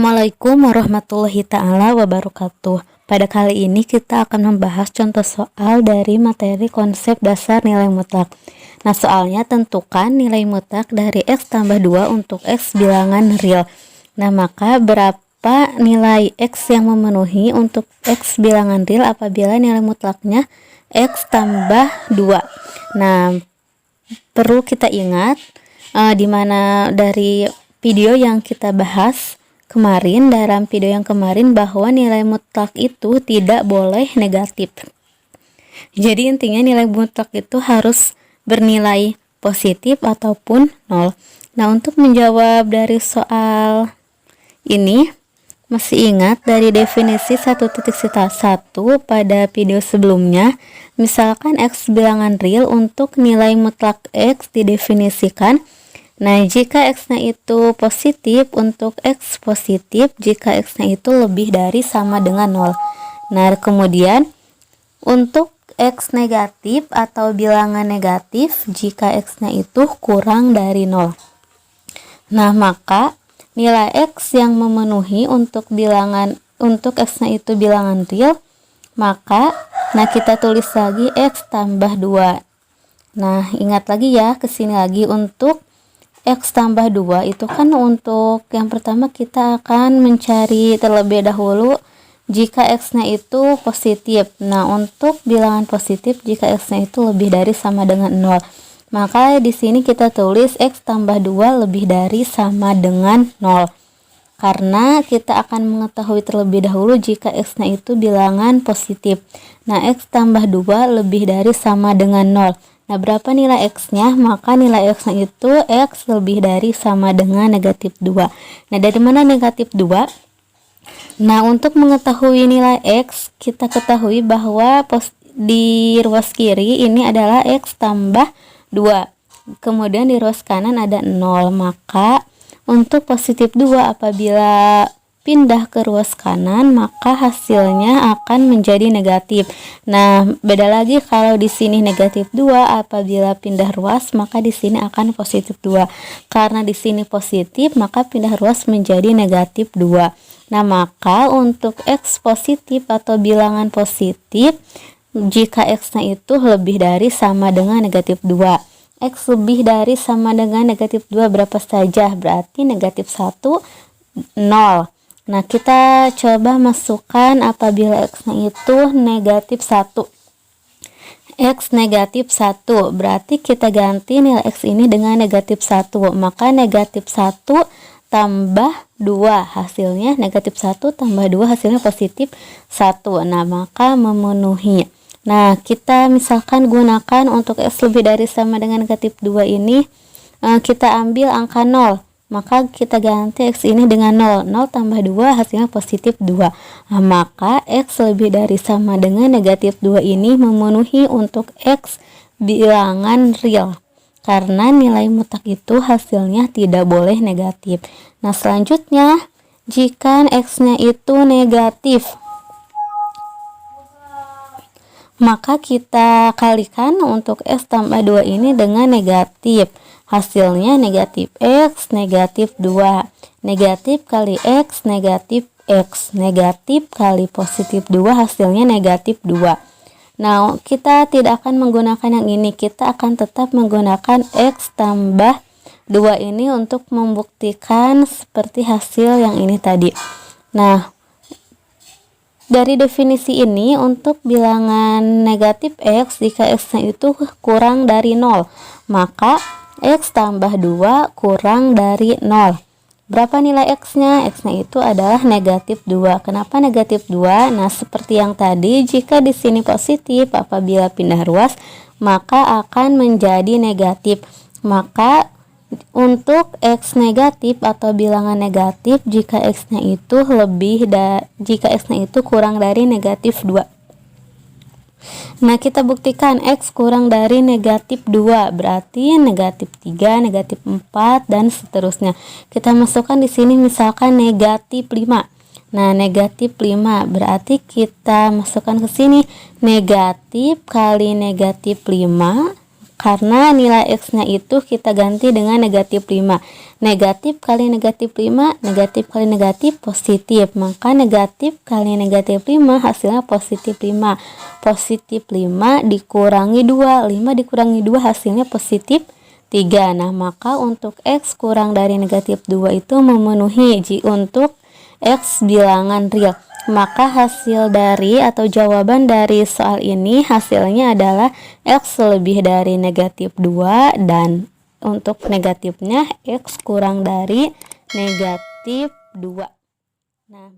Assalamualaikum warahmatullahi ta'ala wabarakatuh. Pada kali ini kita akan membahas contoh soal dari materi konsep dasar nilai mutlak. Nah, soalnya tentukan nilai mutlak dari X tambah 2 untuk X bilangan real. Nah, maka berapa nilai X yang memenuhi untuk X bilangan real apabila nilai mutlaknya X tambah 2. Nah, perlu kita ingat di mana dari video yang kita bahas kemarin, dalam video yang kemarin, bahwa nilai mutlak itu tidak boleh negatif. Jadi intinya nilai mutlak itu harus bernilai positif ataupun 0. Nah, untuk menjawab dari soal ini, masih ingat dari definisi 1.1 pada video sebelumnya, misalkan X bilangan real untuk nilai mutlak X didefinisikan. Nah, jika X-nya itu positif untuk X positif, jika X-nya itu lebih dari sama dengan 0. Nah, kemudian untuk X negatif atau bilangan negatif, jika X-nya itu kurang dari 0. Nah, maka nilai X yang memenuhi untuk X-nya itu bilangan real, maka kita tulis lagi X tambah 2. Nah, ingat lagi ya, kesini lagi untuk X tambah 2 itu kan untuk yang pertama kita akan mencari terlebih dahulu jika X-nya itu positif. Nah, untuk bilangan positif jika X-nya itu lebih dari sama dengan 0. Maka di sini kita tulis X tambah 2 lebih dari sama dengan 0. Karena kita akan mengetahui terlebih dahulu jika X-nya itu bilangan positif. Nah, X tambah 2 lebih dari sama dengan 0. Nah, berapa nilai X-nya? Maka nilai X-nya itu X lebih dari sama dengan negatif 2. Nah, dari mana negatif 2? Nah, untuk mengetahui nilai X, kita ketahui bahwa di ruas kiri ini adalah X tambah 2. Kemudian di ruas kanan ada 0. Maka untuk positif 2 apabila pindah ke ruas kanan, maka hasilnya akan menjadi negatif. Nah, beda lagi kalau di sini negatif 2, apabila pindah ruas, maka di sini akan positif 2. Karena di sini positif, maka pindah ruas menjadi negatif 2. Nah, maka untuk X positif atau bilangan positif, jika X-nya itu lebih dari sama dengan negatif 2. X lebih dari sama dengan negatif 2 berapa saja? Berarti negatif 1, 0. Nah, kita coba masukkan apabila X-nya itu negatif 1. X negatif 1, berarti kita ganti nilai X ini dengan negatif 1. Maka negatif 1 tambah 2, hasilnya negatif 1 tambah 2, hasilnya positif 1. Nah, maka memenuhi. Nah, kita misalkan gunakan untuk X lebih dari sama dengan negatif 2 ini, kita ambil angka 0. Maka kita ganti X ini dengan 0. 0 tambah 2 hasilnya positif 2. Nah, maka X lebih dari sama dengan negatif 2 ini memenuhi untuk X bilangan real. Karena nilai mutlak itu hasilnya tidak boleh negatif. Nah, selanjutnya jika X-nya itu negatif, maka kita kalikan untuk X tambah 2 ini dengan negatif. Hasilnya negatif X, negatif 2. Negatif kali X, negatif X. Negatif kali positif 2, hasilnya negatif 2. Nah, kita tidak akan menggunakan yang ini. Kita akan tetap menggunakan X tambah 2 ini untuk membuktikan seperti hasil yang ini tadi. Nah, dari definisi ini untuk bilangan negatif X, jika X-nya itu kurang dari 0, maka X tambah 2 kurang dari 0. Berapa nilai X-nya? X-nya itu adalah negatif 2. Kenapa negatif 2? Nah, seperti yang tadi, jika di sini positif, apabila pindah ruas, maka akan menjadi negatif. Maka untuk X negatif atau bilangan negatif, jika X-nya itu kurang dari negatif 2. Nah, kita buktikan X kurang dari negatif 2, berarti negatif 3, negatif 4, dan seterusnya. Kita masukkan di sini misalkan negatif 5. Nah, negatif 5 berarti kita masukkan ke sini negatif kali negatif 5 karena nilai X-nya itu kita ganti dengan negatif 5. Negatif kali negatif 5, negatif kali negatif positif. Maka negatif kali negatif 5 hasilnya positif 5. Positif 5 dikurangi 2. 5 dikurangi 2 hasilnya positif 3. Nah, maka untuk X kurang dari negatif 2 itu memenuhi untuk X bilangan real. Maka hasil dari atau jawaban dari soal ini hasilnya adalah X lebih dari negatif 2 dan untuk negatifnya X kurang dari negatif 2. Nah,